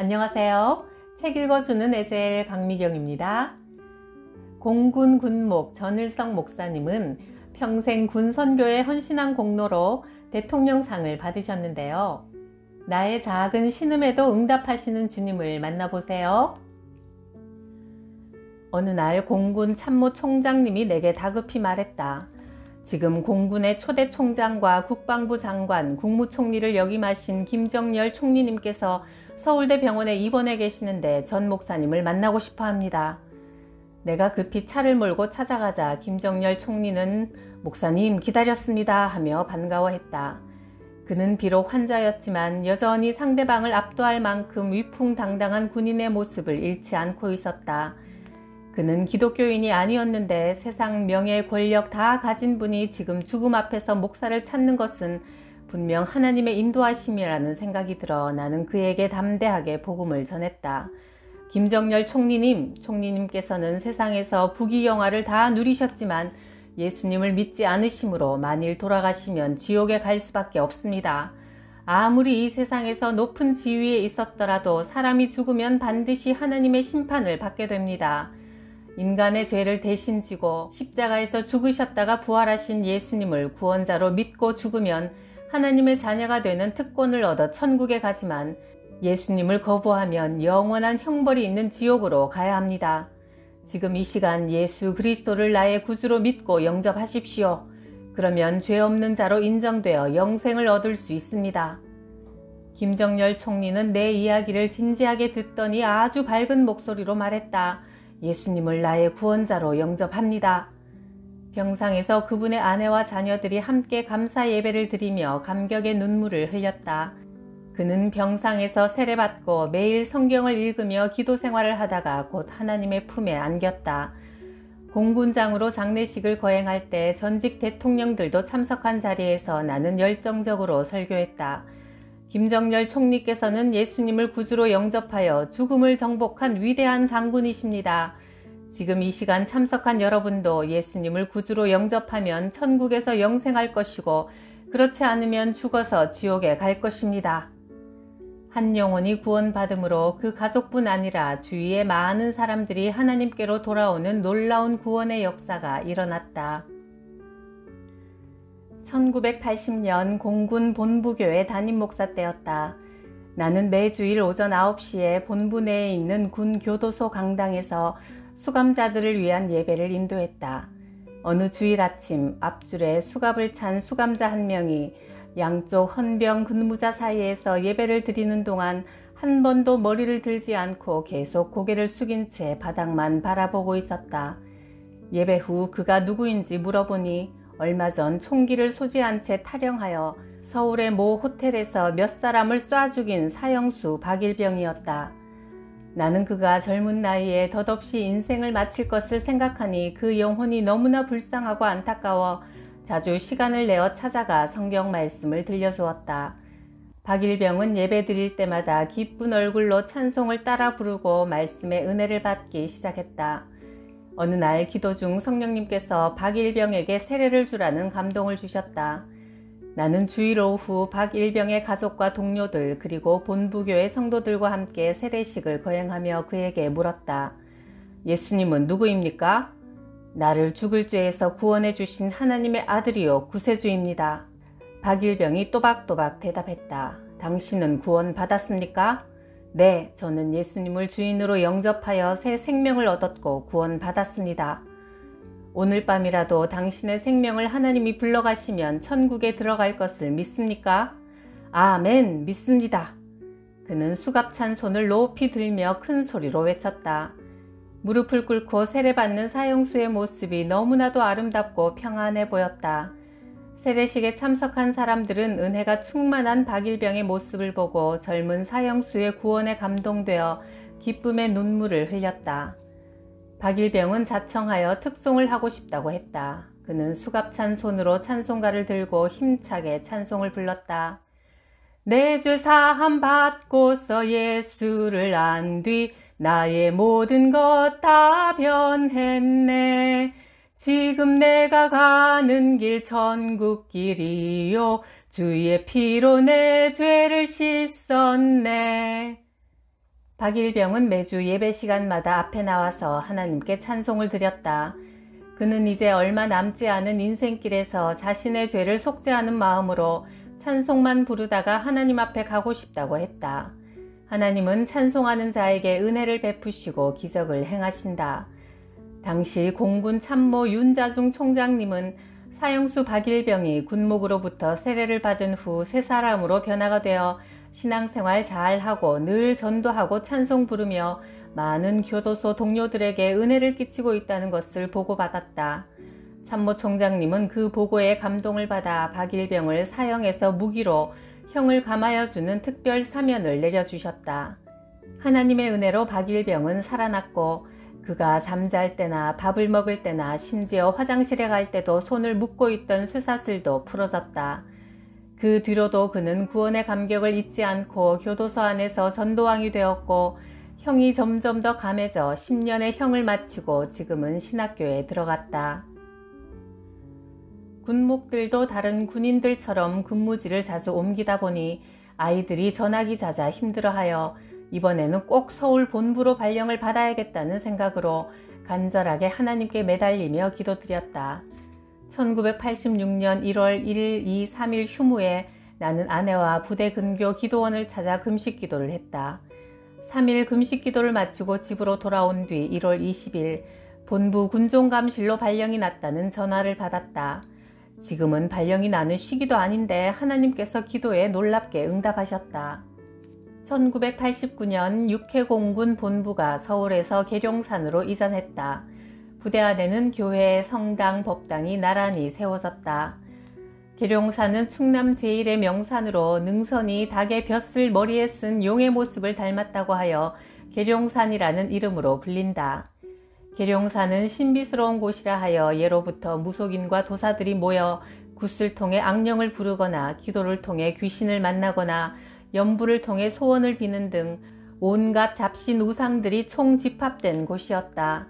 안녕하세요. 책 읽어주는 에젤 강미경입니다. 공군 군목 전일성 목사님은 평생 군 선교에 헌신한 공로로 대통령상을 받으셨는데요. 나의 작은 신음에도 응답하시는 주님을 만나보세요. 어느 날 공군 참모총장님이 내게 다급히 말했다. 지금 공군의 초대 총장과 국방부 장관, 국무총리를 역임하신 김정열 총리님께서 서울대 병원에 입원해 계시는데 전 목사님을 만나고 싶어 합니다. 내가 급히 차를 몰고 찾아가자 김정열 총리는 목사님 기다렸습니다 하며 반가워했다. 그는 비록 환자였지만 여전히 상대방을 압도할 만큼 위풍당당한 군인의 모습을 잃지 않고 있었다. 그는 기독교인이 아니었는데 세상 명예 권력 다 가진 분이 지금 죽음 앞에서 목사를 찾는 것은 분명 하나님의 인도하심이라는 생각이 들어 나는 그에게 담대하게 복음을 전했다. 김정열 총리님께서는 세상에서 부귀영화를 다 누리셨지만 예수님을 믿지 않으심으로 만일 돌아가시면 지옥에 갈 수밖에 없습니다. 아무리 이 세상에서 높은 지위에 있었더라도 사람이 죽으면 반드시 하나님의 심판을 받게 됩니다. 인간의 죄를 대신 지고 십자가에서 죽으셨다가 부활하신 예수님을 구원자로 믿고 죽으면 하나님의 자녀가 되는 특권을 얻어 천국에 가지만 예수님을 거부하면 영원한 형벌이 있는 지옥으로 가야 합니다. 지금 이 시간 예수 그리스도를 나의 구주로 믿고 영접하십시오. 그러면 죄 없는 자로 인정되어 영생을 얻을 수 있습니다. 김정열 총리는 내 이야기를 진지하게 듣더니 아주 밝은 목소리로 말했다. 예수님을 나의 구원자로 영접합니다. 병상에서 그분의 아내와 자녀들이 함께 감사 예배를 드리며 감격의 눈물을 흘렸다. 그는 병상에서 세례받고 매일 성경을 읽으며 기도 생활을 하다가 곧 하나님의 품에 안겼다. 공군장으로 장례식을 거행할 때 전직 대통령들도 참석한 자리에서 나는 열정적으로 설교했다. 김정열 총리께서는 예수님을 구주로 영접하여 죽음을 정복한 위대한 장군이십니다. 지금 이 시간 참석한 여러분도 예수님을 구주로 영접하면 천국에서 영생할 것이고 그렇지 않으면 죽어서 지옥에 갈 것입니다. 한 영혼이 구원받음으로 그 가족뿐 아니라 주위의 많은 사람들이 하나님께로 돌아오는 놀라운 구원의 역사가 일어났다. 1980년 공군 본부교회 담임 목사 때였다. 나는 매주일 오전 9시에 본부 내에 있는 군 교도소 강당에서 수감자들을 위한 예배를 인도했다. 어느 주일 아침 앞줄에 수갑을 찬 수감자 한 명이 양쪽 헌병 근무자 사이에서 예배를 드리는 동안 한 번도 머리를 들지 않고 계속 고개를 숙인 채 바닥만 바라보고 있었다. 예배 후 그가 누구인지 물어보니 얼마 전 총기를 소지한 채 탈영하여 서울의 모 호텔에서 몇 사람을 쏴 죽인 사형수 박일병이었다. 나는 그가 젊은 나이에 덧없이 인생을 마칠 것을 생각하니 그 영혼이 너무나 불쌍하고 안타까워 자주 시간을 내어 찾아가 성경 말씀을 들려주었다. 박일병은 예배 드릴 때마다 기쁜 얼굴로 찬송을 따라 부르고 말씀의 은혜를 받기 시작했다. 어느 날 기도 중 성령님께서 박일병에게 세례를 주라는 감동을 주셨다. 나는 주일 오후 박일병의 가족과 동료들 그리고 본부교회 성도들과 함께 세례식을 거행하며 그에게 물었다. 예수님은 누구입니까? 나를 죽을 죄에서 구원해 주신 하나님의 아들이요 구세주입니다. 박일병이 또박또박 대답했다. 당신은 구원 받았습니까? 네, 저는 예수님을 주인으로 영접하여 새 생명을 얻었고 구원 받았습니다. 오늘 밤이라도 당신의 생명을 하나님이 불러가시면 천국에 들어갈 것을 믿습니까? 아멘, 믿습니다. 그는 수갑찬 손을 높이 들며 큰 소리로 외쳤다. 무릎을 꿇고 세례받는 사형수의 모습이 너무나도 아름답고 평안해 보였다. 세례식에 참석한 사람들은 은혜가 충만한 박일병의 모습을 보고 젊은 사형수의 구원에 감동되어 기쁨의 눈물을 흘렸다. 박일병은 자청하여 특송을 하고 싶다고 했다. 그는 수갑찬 손으로 찬송가를 들고 힘차게 찬송을 불렀다. 내 죄 사함 받고서 예수를 안 뒤 나의 모든 것 다 변했네. 지금 내가 가는 길 천국길이요 주의 피로 내 죄를 씻었네. 박일병은 매주 예배 시간마다 앞에 나와서 하나님께 찬송을 드렸다. 그는 이제 얼마 남지 않은 인생길에서 자신의 죄를 속죄하는 마음으로 찬송만 부르다가 하나님 앞에 가고 싶다고 했다. 하나님은 찬송하는 자에게 은혜를 베푸시고 기적을 행하신다. 당시 공군 참모 윤자중 총장님은 사형수 박일병이 군목으로부터 세례를 받은 후 새 사람으로 변화가 되어 신앙생활 잘하고 늘 전도하고 찬송 부르며 많은 교도소 동료들에게 은혜를 끼치고 있다는 것을 보고받았다. 참모 총장님은 그 보고에 감동을 받아 박일병을 사형해서 무기로 형을 감하여 주는 특별 사면을 내려주셨다. 하나님의 은혜로 박일병은 살아났고 그가 잠잘 때나 밥을 먹을 때나 심지어 화장실에 갈 때도 손을 묶고 있던 쇠사슬도 풀어졌다. 그 뒤로도 그는 구원의 감격을 잊지 않고 교도소 안에서 전도왕이 되었고 형이 점점 더 감해져 10년의 형을 마치고 지금은 신학교에 들어갔다. 군목들도 다른 군인들처럼 근무지를 자주 옮기다 보니 아이들이 전학이 잦아 힘들어하여 이번에는 꼭 서울 본부로 발령을 받아야겠다는 생각으로 간절하게 하나님께 매달리며 기도드렸다. 1986년 1월 1일, 2, 3일 휴무에 나는 아내와 부대 근교 기도원을 찾아 금식 기도를 했다. 3일 금식 기도를 마치고 집으로 돌아온 뒤 1월 20일 본부 군종감실로 발령이 났다는 전화를 받았다. 지금은 발령이 나는 시기도 아닌데 하나님께서 기도에 놀랍게 응답하셨다. 1989년 육해공군 본부가 서울에서 계룡산으로 이전했다. 부대 안에는 교회, 성당, 법당이 나란히 세워졌다. 계룡산은 충남 제1의 명산으로 능선이 닭의 벼슬 머리에 쓴 용의 모습을 닮았다고 하여 계룡산이라는 이름으로 불린다. 계룡산은 신비스러운 곳이라 하여 예로부터 무속인과 도사들이 모여 굿을 통해 악령을 부르거나 기도를 통해 귀신을 만나거나 연부를 통해 소원을 비는 등 온갖 잡신 우상들이 총집합된 곳이었다.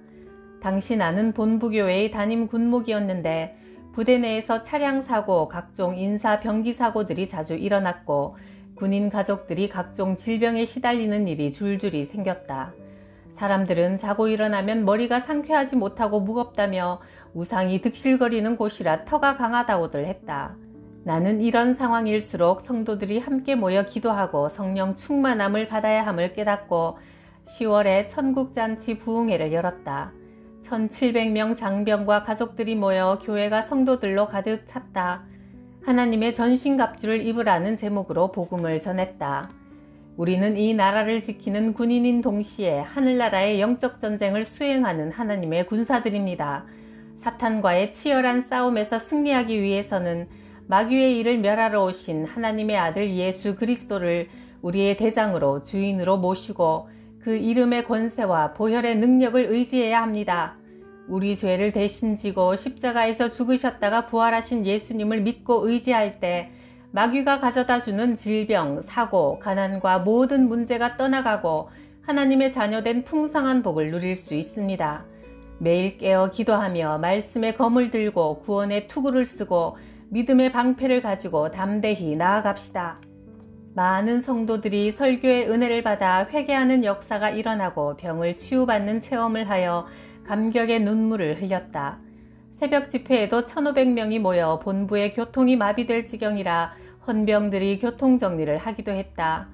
당시 나는 본부교회의 담임 군목이었는데 부대 내에서 차량 사고, 각종 인사 병기 사고들이 자주 일어났고 군인 가족들이 각종 질병에 시달리는 일이 줄줄이 생겼다. 사람들은 자고 일어나면 머리가 상쾌하지 못하고 무겁다며 우상이 득실거리는 곳이라 터가 강하다고들 했다. 나는 이런 상황일수록 성도들이 함께 모여 기도하고 성령 충만함을 받아야 함을 깨닫고 10월에 천국잔치 부흥회를 열었다. 1700명 장병과 가족들이 모여 교회가 성도들로 가득 찼다. 하나님의 전신갑주를 입으라는 제목으로 복음을 전했다. 우리는 이 나라를 지키는 군인인 동시에 하늘나라의 영적 전쟁을 수행하는 하나님의 군사들입니다. 사탄과의 치열한 싸움에서 승리하기 위해서는 마귀의 일을 멸하러 오신 하나님의 아들 예수 그리스도를 우리의 대장으로 주인으로 모시고 그 이름의 권세와 보혈의 능력을 의지해야 합니다. 우리 죄를 대신 지고 십자가에서 죽으셨다가 부활하신 예수님을 믿고 의지할 때 마귀가 가져다주는 질병, 사고, 가난과 모든 문제가 떠나가고 하나님의 자녀된 풍성한 복을 누릴 수 있습니다. 매일 깨어 기도하며 말씀의 검을 들고 구원의 투구를 쓰고 믿음의 방패를 가지고 담대히 나아갑시다. 많은 성도들이 설교의 은혜를 받아 회개하는 역사가 일어나고 병을 치유받는 체험을 하여 감격의 눈물을 흘렸다. 새벽 집회에도 1500명이 모여 본부의 교통이 마비될 지경이라 헌병들이 교통정리를 하기도 했다.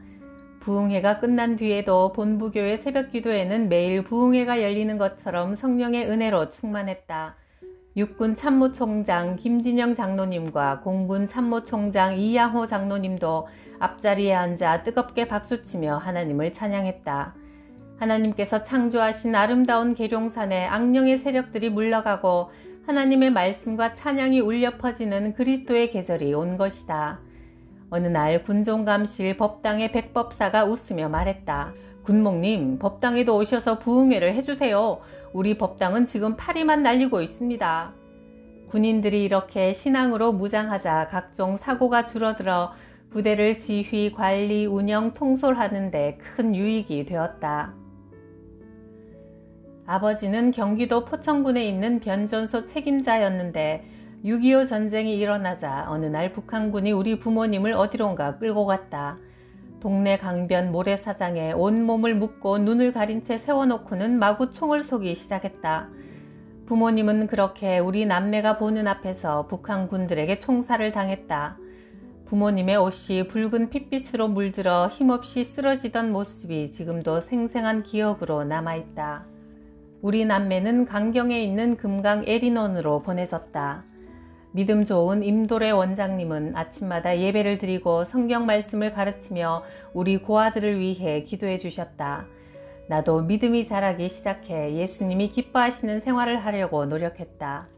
부흥회가 끝난 뒤에도 본부교회 새벽기도회는 매일 부흥회가 열리는 것처럼 성령의 은혜로 충만했다. 육군 참모총장 김진영 장로님과 공군 참모총장 이양호 장로님도 앞자리에 앉아 뜨겁게 박수치며 하나님을 찬양했다. 하나님께서 창조하신 아름다운 계룡산에 악령의 세력들이 물러가고 하나님의 말씀과 찬양이 울려 퍼지는 그리스도의 계절이 온 것이다. 어느 날 군종감실 법당의 백법사가 웃으며 말했다. 군목님, 법당에도 오셔서 부흥회를 해주세요. 우리 법당은 지금 파리만 날리고 있습니다. 군인들이 이렇게 신앙으로 무장하자 각종 사고가 줄어들어 부대를 지휘, 관리, 운영, 통솔하는 데 큰 유익이 되었다. 아버지는 경기도 포천군에 있는 변전소 책임자였는데 6.25 전쟁이 일어나자 어느 날 북한군이 우리 부모님을 어디론가 끌고 갔다. 동네 강변 모래사장에 온몸을 묶고 눈을 가린 채 세워놓고는 마구 총을 쏘기 시작했다. 부모님은 그렇게 우리 남매가 보는 앞에서 북한 군들에게 총살을 당했다. 부모님의 옷이 붉은 핏빛으로 물들어 힘없이 쓰러지던 모습이 지금도 생생한 기억으로 남아있다. 우리 남매는 강경에 있는 금강 에린원으로 보내졌다. 믿음 좋은 임도래 원장님은 아침마다 예배를 드리고 성경 말씀을 가르치며 우리 고아들을 위해 기도해 주셨다. 나도 믿음이 자라기 시작해 예수님이 기뻐하시는 생활을 하려고 노력했다.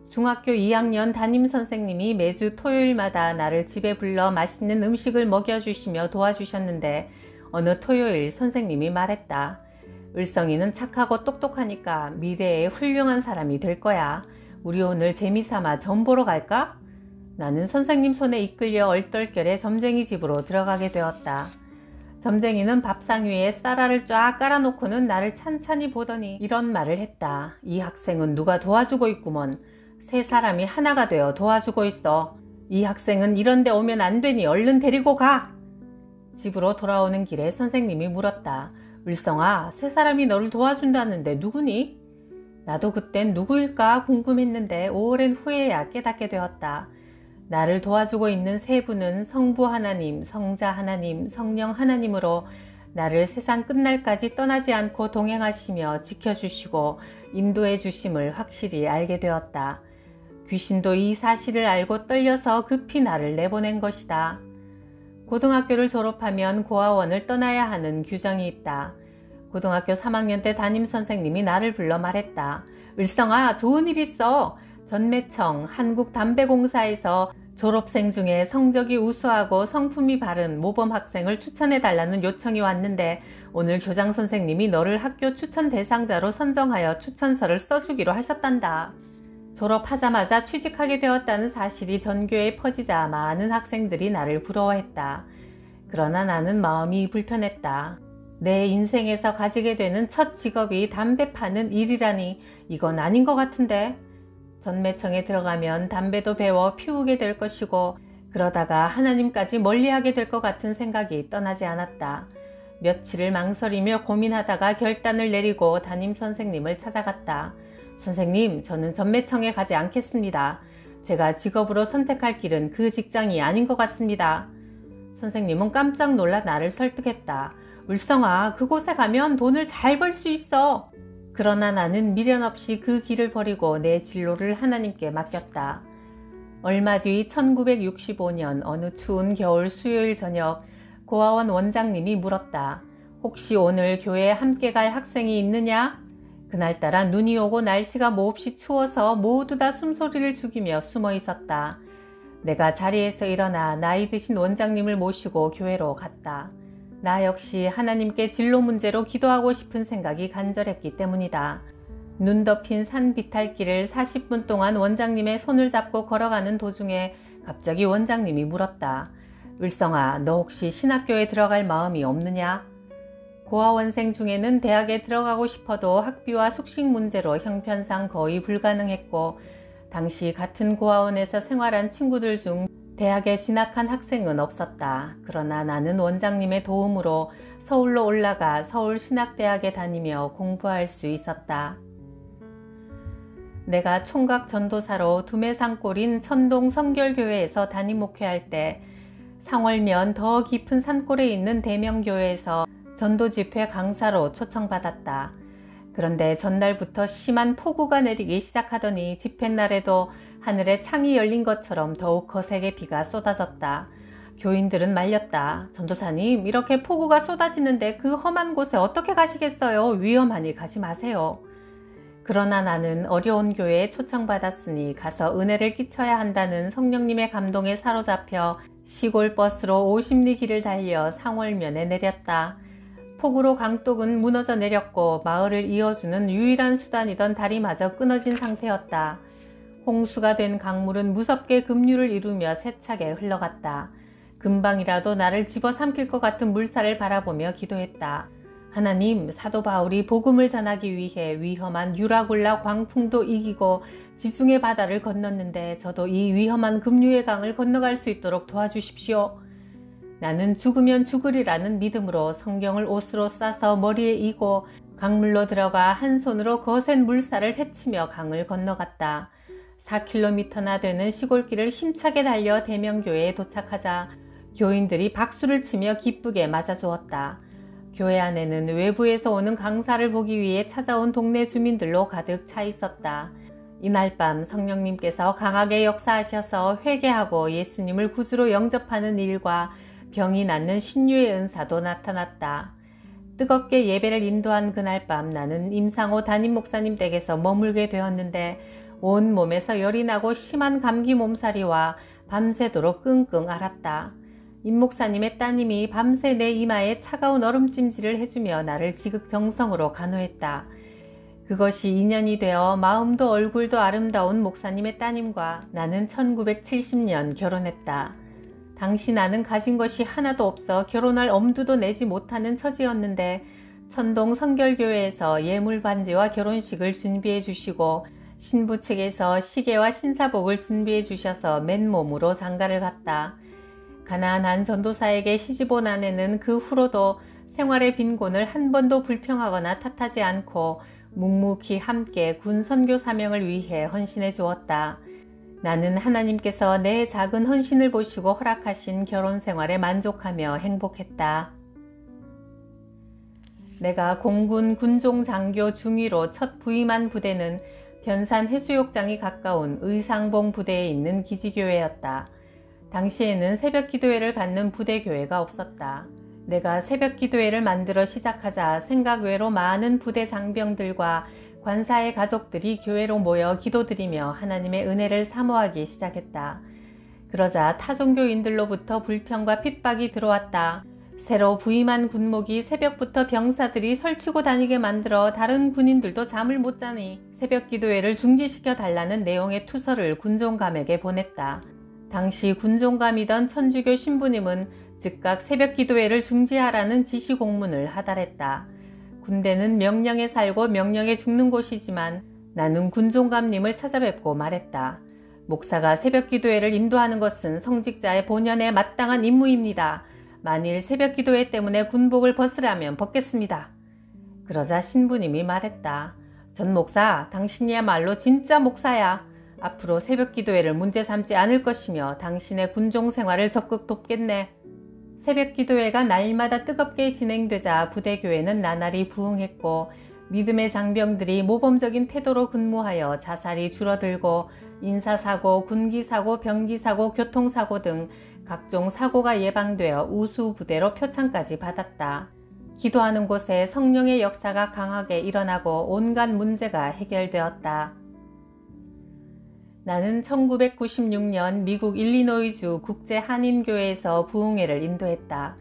중학교 2학년 담임선생님이 매주 토요일마다 나를 집에 불러 맛있는 음식을 먹여주시며 도와주셨는데 어느 토요일 선생님이 말했다. 을성이는 착하고 똑똑하니까 미래에 훌륭한 사람이 될 거야. 우리 오늘 재미삼아 점 보러 갈까? 나는 선생님 손에 이끌려 얼떨결에 점쟁이 집으로 들어가게 되었다. 점쟁이는 밥상 위에 쌀알을 쫙 깔아놓고는 나를 찬찬히 보더니 이런 말을 했다. 이 학생은 누가 도와주고 있구먼. 세 사람이 하나가 되어 도와주고 있어. 이 학생은 이런 데 오면 안 되니 얼른 데리고 가. 집으로 돌아오는 길에 선생님이 물었다. 을성아, 세 사람이 너를 도와준다는데 누구니? 나도 그땐 누구일까 궁금했는데 오랜 후에야 깨닫게 되었다. 나를 도와주고 있는 세 분은 성부 하나님, 성자 하나님, 성령 하나님으로 나를 세상 끝날까지 떠나지 않고 동행하시며 지켜주시고 인도해 주심을 확실히 알게 되었다. 귀신도 이 사실을 알고 떨려서 급히 나를 내보낸 것이다. 고등학교를 졸업하면 고아원을 떠나야 하는 규정이 있다. 고등학교 3학년 때 담임선생님이 나를 불러 말했다. 을성아, 좋은 일 있어. 전매청 한국담배공사에서 졸업생 중에 성적이 우수하고 성품이 바른 모범 학생을 추천해달라는 요청이 왔는데 오늘 교장선생님이 너를 학교 추천 대상자로 선정하여 추천서를 써주기로 하셨단다. 졸업하자마자 취직하게 되었다는 사실이 전교에 퍼지자 많은 학생들이 나를 부러워했다. 그러나 나는 마음이 불편했다. 내 인생에서 가지게 되는 첫 직업이 담배 파는 일이라니 이건 아닌 것 같은데. 전매청에 들어가면 담배도 배워 피우게 될 것이고 그러다가 하나님까지 멀리하게 될 것 같은 생각이 떠나지 않았다. 며칠을 망설이며 고민하다가 결단을 내리고 담임선생님을 찾아갔다. 선생님, 저는 전매청에 가지 않겠습니다. 제가 직업으로 선택할 길은 그 직장이 아닌 것 같습니다. 선생님은 깜짝 놀라 나를 설득했다. 을성아, 그곳에 가면 돈을 잘 벌 수 있어. 그러나 나는 미련 없이 그 길을 버리고 내 진로를 하나님께 맡겼다. 얼마 뒤 1965년 어느 추운 겨울 수요일 저녁 고아원 원장님이 물었다. 혹시 오늘 교회에 함께 갈 학생이 있느냐? 그날따라 눈이 오고 날씨가 몹시 추워서 모두 다 숨소리를 죽이며 숨어 있었다. 내가 자리에서 일어나 나이 드신 원장님을 모시고 교회로 갔다. 나 역시 하나님께 진로 문제로 기도하고 싶은 생각이 간절했기 때문이다. 눈 덮인 산 비탈길을 40분 동안 원장님의 손을 잡고 걸어가는 도중에 갑자기 원장님이 물었다. 을성아, 너 혹시 신학교에 들어갈 마음이 없느냐? 고아원생 중에는 대학에 들어가고 싶어도 학비와 숙식 문제로 형편상 거의 불가능했고 당시 같은 고아원에서 생활한 친구들 중 대학에 진학한 학생은 없었다. 그러나 나는 원장님의 도움으로 서울로 올라가 서울신학대학에 다니며 공부할 수 있었다. 내가 총각 전도사로 두메산골인 천동 성결교회에서 담임 목회할 때 상월면 더 깊은 산골에 있는 대명교회에서 전도집회 강사로 초청받았다. 그런데 전날부터 심한 폭우가 내리기 시작하더니 집회날에도 하늘에 창이 열린 것처럼 더욱 거세게 비가 쏟아졌다. 교인들은 말렸다. 전도사님, 이렇게 폭우가 쏟아지는데 그 험한 곳에 어떻게 가시겠어요? 위험하니 가지 마세요. 그러나 나는 어려운 교회에 초청받았으니 가서 은혜를 끼쳐야 한다는 성령님의 감동에 사로잡혀 시골 버스로 50리 길을 달려 상월면에 내렸다. 폭우로 강둑은 무너져 내렸고 마을을 이어주는 유일한 수단이던 다리마저 끊어진 상태였다. 홍수가 된 강물은 무섭게 급류를 이루며 세차게 흘러갔다. 금방이라도 나를 집어삼킬 것 같은 물살을 바라보며 기도했다. 하나님, 사도 바울이 복음을 전하기 위해 위험한 유라굴라 광풍도 이기고 지중해 바다를 건넜는데 저도 이 위험한 급류의 강을 건너갈 수 있도록 도와주십시오. 나는 죽으면 죽으리라는 믿음으로 성경을 옷으로 싸서 머리에 이고 강물로 들어가 한 손으로 거센 물살을 헤치며 강을 건너갔다. 4km나 되는 시골길을 힘차게 달려 대명교회에 도착하자 교인들이 박수를 치며 기쁘게 맞아주었다. 교회 안에는 외부에서 오는 강사를 보기 위해 찾아온 동네 주민들로 가득 차 있었다. 이날 밤 성령님께서 강하게 역사하셔서 회개하고 예수님을 구주로 영접하는 일과 병이 낫는 신유의 은사도 나타났다. 뜨겁게 예배를 인도한 그날 밤 나는 임상호 담임 목사님 댁에서 머물게 되었는데 온 몸에서 열이 나고 심한 감기 몸살이와 밤새도록 끙끙 앓았다. 임 목사님의 따님이 밤새 내 이마에 차가운 얼음찜질을 해주며 나를 지극정성으로 간호했다. 그것이 인연이 되어 마음도 얼굴도 아름다운 목사님의 따님과 나는 1970년 결혼했다. 당시 나는 가진 것이 하나도 없어 결혼할 엄두도 내지 못하는 처지였는데 천동 성결교회에서 예물 반지와 결혼식을 준비해 주시고 신부 측에서 시계와 신사복을 준비해 주셔서 맨몸으로 장가를 갔다. 가난한 전도사에게 시집온 아내는 그 후로도 생활의 빈곤을 한 번도 불평하거나 탓하지 않고 묵묵히 함께 군 선교 사명을 위해 헌신해 주었다. 나는 하나님께서 내 작은 헌신을 보시고 허락하신 결혼 생활에 만족하며 행복했다. 내가 공군 군종 장교 중위로 첫 부임한 부대는 변산 해수욕장이 가까운 의상봉 부대에 있는 기지교회였다. 당시에는 새벽 기도회를 갖는 부대 교회가 없었다. 내가 새벽 기도회를 만들어 시작하자 생각 외로 많은 부대 장병들과 관사의 가족들이 교회로 모여 기도드리며 하나님의 은혜를 사모하기 시작했다. 그러자 타종교인들로부터 불평과 핍박이 들어왔다. 새로 부임한 군목이 새벽부터 병사들이 설치고 다니게 만들어 다른 군인들도 잠을 못 자니 새벽 기도회를 중지시켜 달라는 내용의 투서를 군종감에게 보냈다. 당시 군종감이던 천주교 신부님은 즉각 새벽 기도회를 중지하라는 지시 공문을 하달했다. 군대는 명령에 살고 명령에 죽는 곳이지만 나는 군종감님을 찾아뵙고 말했다. 목사가 새벽 기도회를 인도하는 것은 성직자의 본연에 마땅한 임무입니다. 만일 새벽 기도회 때문에 군복을 벗으라면 벗겠습니다. 그러자 신부님이 말했다. 전 목사, 당신이야말로 진짜 목사야. 앞으로 새벽 기도회를 문제 삼지 않을 것이며 당신의 군종 생활을 적극 돕겠네. 새벽 기도회가 날마다 뜨겁게 진행되자 부대교회는 나날이 부흥했고 믿음의 장병들이 모범적인 태도로 근무하여 자살이 줄어들고 인사사고, 군기사고, 병기사고, 교통사고 등 각종 사고가 예방되어 우수부대로 표창까지 받았다. 기도하는 곳에 성령의 역사가 강하게 일어나고 온갖 문제가 해결되었다. 나는 1996년 미국 일리노이주 국제한인교회에서 부흥회를 인도했다.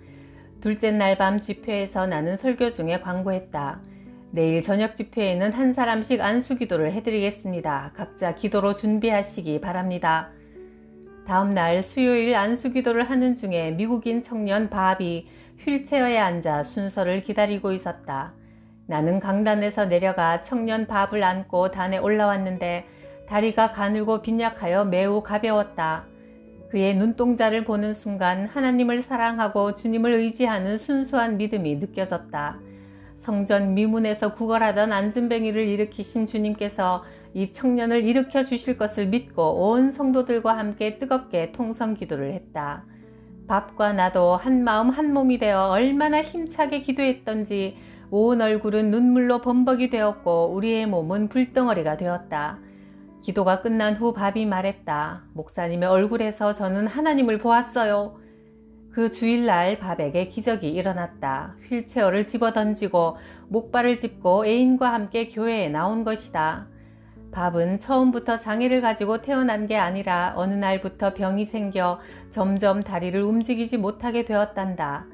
둘째 날 밤 집회에서 나는 설교 중에 광고했다. 내일 저녁 집회에는 한 사람씩 안수기도를 해드리겠습니다. 각자 기도로 준비하시기 바랍니다. 다음 날 수요일 안수기도를 하는 중에 미국인 청년 밥이 휠체어에 앉아 순서를 기다리고 있었다. 나는 강단에서 내려가 청년 밥을 안고 단에 올라왔는데 다리가 가늘고 빈약하여 매우 가벼웠다. 그의 눈동자를 보는 순간 하나님을 사랑하고 주님을 의지하는 순수한 믿음이 느껴졌다. 성전 미문에서 구걸하던 안진뱅이를 일으키신 주님께서 이 청년을 일으켜 주실 것을 믿고 온 성도들과 함께 뜨겁게 통성기도를 했다. 밥과 나도 한마음 한몸이 되어 얼마나 힘차게 기도했던지 온 얼굴은 눈물로 범벅이 되었고 우리의 몸은 불덩어리가 되었다. 기도가 끝난 후 밥이 말했다. 목사님의 얼굴에서 저는 하나님을 보았어요. 그 주일날 밥에게 기적이 일어났다. 휠체어를 집어던지고 목발을 짚고 애인과 함께 교회에 나온 것이다. 밥은 처음부터 장애를 가지고 태어난 게 아니라 어느 날부터 병이 생겨 점점 다리를 움직이지 못하게 되었단다.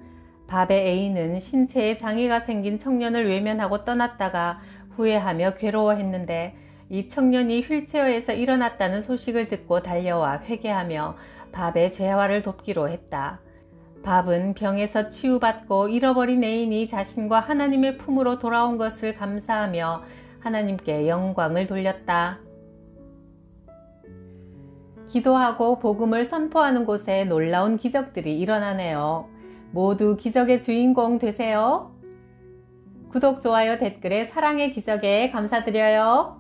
밥의 애인은 신체에 장애가 생긴 청년을 외면하고 떠났다가 후회하며 괴로워했는데 이 청년이 휠체어에서 일어났다는 소식을 듣고 달려와 회개하며 밥의 재활을 돕기로 했다. 밥은 병에서 치유받고 잃어버린 애인이 자신과 하나님의 품으로 돌아온 것을 감사하며 하나님께 영광을 돌렸다. 기도하고 복음을 선포하는 곳에 놀라운 기적들이 일어나네요. 모두 기적의 주인공 되세요. 구독, 좋아요, 댓글에 사랑의 기적에 감사드려요.